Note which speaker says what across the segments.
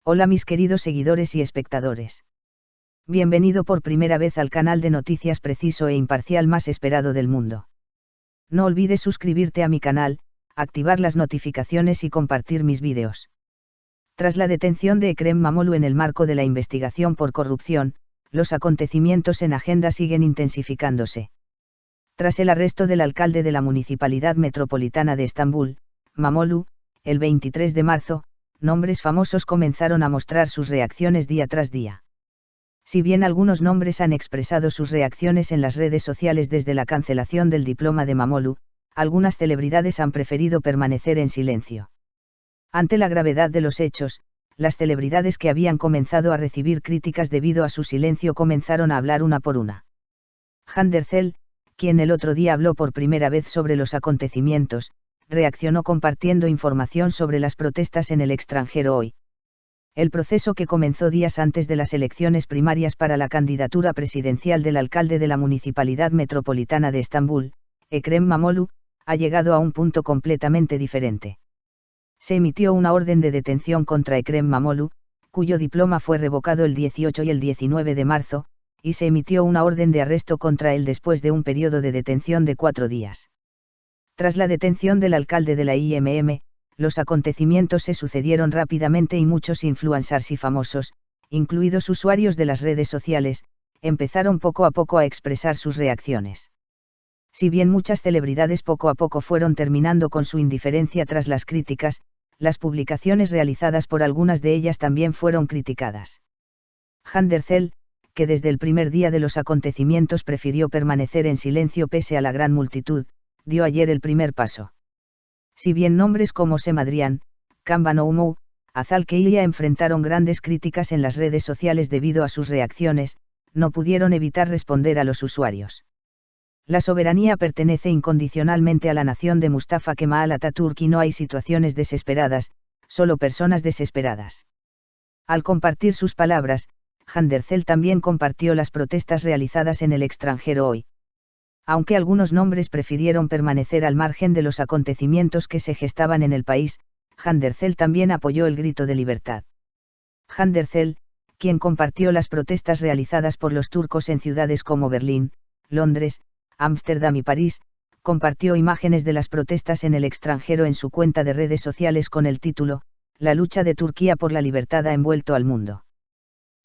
Speaker 1: Hola mis queridos seguidores y espectadores. Bienvenido por primera vez al canal de noticias preciso e imparcial más esperado del mundo. No olvides suscribirte a mi canal, activar las notificaciones y compartir mis vídeos. Tras la detención de Ekrem İmamoğlu en el marco de la investigación por corrupción, los acontecimientos en agenda siguen intensificándose. Tras el arresto del alcalde de la Municipalidad Metropolitana de Estambul, İmamoğlu, el 23 de marzo, nombres famosos comenzaron a mostrar sus reacciones día tras día. Si bien algunos nombres han expresado sus reacciones en las redes sociales desde la cancelación del diploma de İmamoğlu, algunas celebridades han preferido permanecer en silencio. Ante la gravedad de los hechos, las celebridades que habían comenzado a recibir críticas debido a su silencio comenzaron a hablar una por una. Hande Erçel, quien el otro día habló por primera vez sobre los acontecimientos, reaccionó compartiendo información sobre las protestas en el extranjero hoy. El proceso que comenzó días antes de las elecciones primarias para la candidatura presidencial del alcalde de la Municipalidad Metropolitana de Estambul, Ekrem İmamoğlu, ha llegado a un punto completamente diferente. Se emitió una orden de detención contra Ekrem İmamoğlu, cuyo diploma fue revocado el 18 y el 19 de marzo, y se emitió una orden de arresto contra él después de un periodo de detención de 4 días. Tras la detención del alcalde de la IMM, los acontecimientos se sucedieron rápidamente y muchos influencers y famosos, incluidos usuarios de las redes sociales, empezaron poco a poco a expresar sus reacciones. Si bien muchas celebridades poco a poco fueron terminando con su indiferencia tras las críticas, las publicaciones realizadas por algunas de ellas también fueron criticadas. Hande Erçel, que desde el primer día de los acontecimientos prefirió permanecer en silencio pese a la gran multitud, dio ayer el primer paso. Si bien nombres como Sem Adrián, Kamban Oumou, Azal Keylia enfrentaron grandes críticas en las redes sociales debido a sus reacciones, no pudieron evitar responder a los usuarios. La soberanía pertenece incondicionalmente a la nación de Mustafa Kemal Atatürk y no hay situaciones desesperadas, solo personas desesperadas. Al compartir sus palabras, Hande Erçel también compartió las protestas realizadas en el extranjero hoy. Aunque algunos nombres prefirieron permanecer al margen de los acontecimientos que se gestaban en el país, Hande Erçel también apoyó el grito de libertad. Hande Erçel, quien compartió las protestas realizadas por los turcos en ciudades como Berlín, Londres, Ámsterdam y París, compartió imágenes de las protestas en el extranjero en su cuenta de redes sociales con el título, La lucha de Turquía por la libertad ha envuelto al mundo.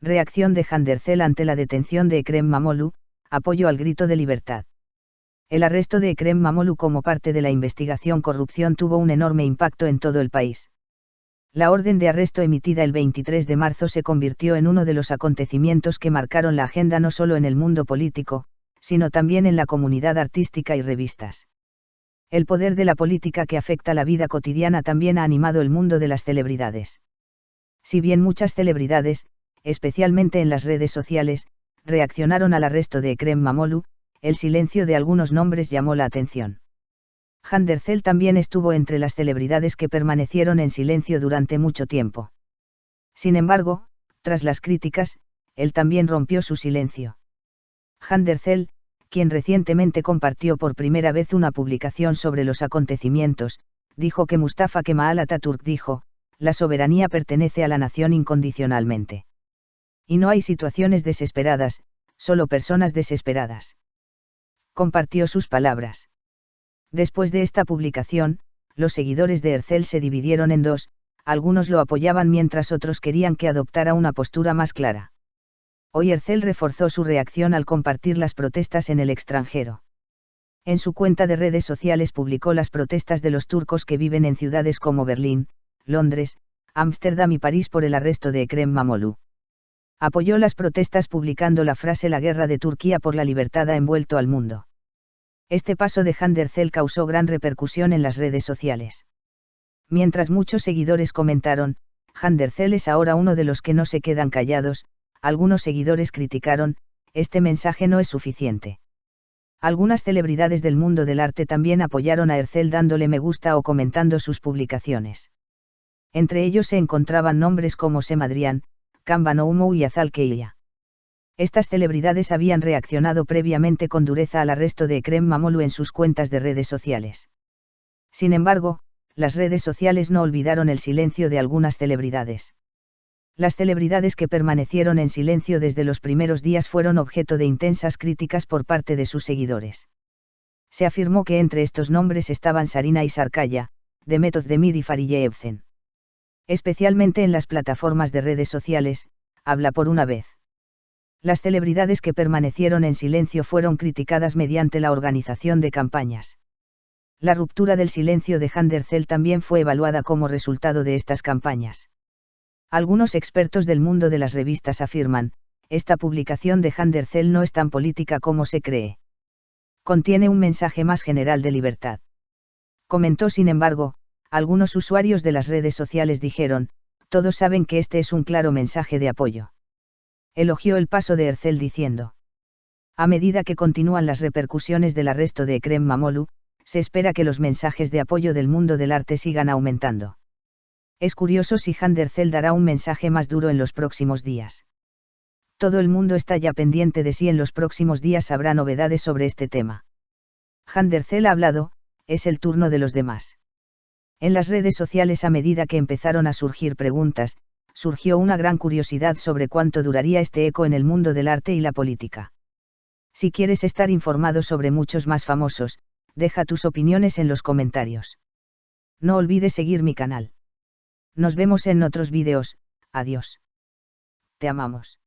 Speaker 1: Reacción de Hande Erçel ante la detención de Ekrem İmamoğlu, apoyo al grito de libertad. El arresto de Ekrem İmamoğlu como parte de la investigación corrupción tuvo un enorme impacto en todo el país. La orden de arresto emitida el 23 de marzo se convirtió en uno de los acontecimientos que marcaron la agenda no solo en el mundo político, sino también en la comunidad artística y revistas. El poder de la política que afecta la vida cotidiana también ha animado el mundo de las celebridades. Si bien muchas celebridades, especialmente en las redes sociales, reaccionaron al arresto de Ekrem İmamoğlu, el silencio de algunos nombres llamó la atención. Hande Erçel también estuvo entre las celebridades que permanecieron en silencio durante mucho tiempo. Sin embargo, tras las críticas, él también rompió su silencio. Hande Erçel, quien recientemente compartió por primera vez una publicación sobre los acontecimientos, dijo que Mustafa Kemal Atatürk dijo, la soberanía pertenece a la nación incondicionalmente. Y no hay situaciones desesperadas, solo personas desesperadas. Compartió sus palabras. Después de esta publicación, los seguidores de Erçel se dividieron en dos, algunos lo apoyaban mientras otros querían que adoptara una postura más clara. Hoy Erçel reforzó su reacción al compartir las protestas en el extranjero. En su cuenta de redes sociales publicó las protestas de los turcos que viven en ciudades como Berlín, Londres, Ámsterdam y París por el arresto de Ekrem İmamoğlu. Apoyó las protestas publicando la frase La guerra de Turquía por la libertad ha envuelto al mundo. Este paso de Hande Erçel causó gran repercusión en las redes sociales. Mientras muchos seguidores comentaron, Hande Erçel es ahora uno de los que no se quedan callados, algunos seguidores criticaron, este mensaje no es suficiente. Algunas celebridades del mundo del arte también apoyaron a Erçel dándole me gusta o comentando sus publicaciones. Entre ellos se encontraban nombres como Sem Adrián, Kamban Oumou y Azal Keylia. Estas celebridades habían reaccionado previamente con dureza al arresto de Ekrem İmamoğlu en sus cuentas de redes sociales. Sin embargo, las redes sociales no olvidaron el silencio de algunas celebridades. Las celebridades que permanecieron en silencio desde los primeros días fueron objeto de intensas críticas por parte de sus seguidores. Se afirmó que entre estos nombres estaban Sarina y Sarkaya, Demet Özdemir y Fariye Evcen. Especialmente en las plataformas de redes sociales, habla por una vez. Las celebridades que permanecieron en silencio fueron criticadas mediante la organización de campañas. La ruptura del silencio de Hande Erçel también fue evaluada como resultado de estas campañas. Algunos expertos del mundo de las revistas afirman, esta publicación de Hande Erçel no es tan política como se cree. Contiene un mensaje más general de libertad. Comentó sin embargo, algunos usuarios de las redes sociales dijeron, todos saben que este es un claro mensaje de apoyo. Elogió el paso de Erçel diciendo. A medida que continúan las repercusiones del arresto de Ekrem İmamoğlu, se espera que los mensajes de apoyo del mundo del arte sigan aumentando. Es curioso si Hande Erçel dará un mensaje más duro en los próximos días. Todo el mundo está ya pendiente de si en los próximos días habrá novedades sobre este tema. Hande Erçel ha hablado, es el turno de los demás. En las redes sociales, a medida que empezaron a surgir preguntas, surgió una gran curiosidad sobre cuánto duraría este eco en el mundo del arte y la política. Si quieres estar informado sobre muchos más famosos, deja tus opiniones en los comentarios. No olvides seguir mi canal. Nos vemos en otros vídeos, adiós. Te amamos.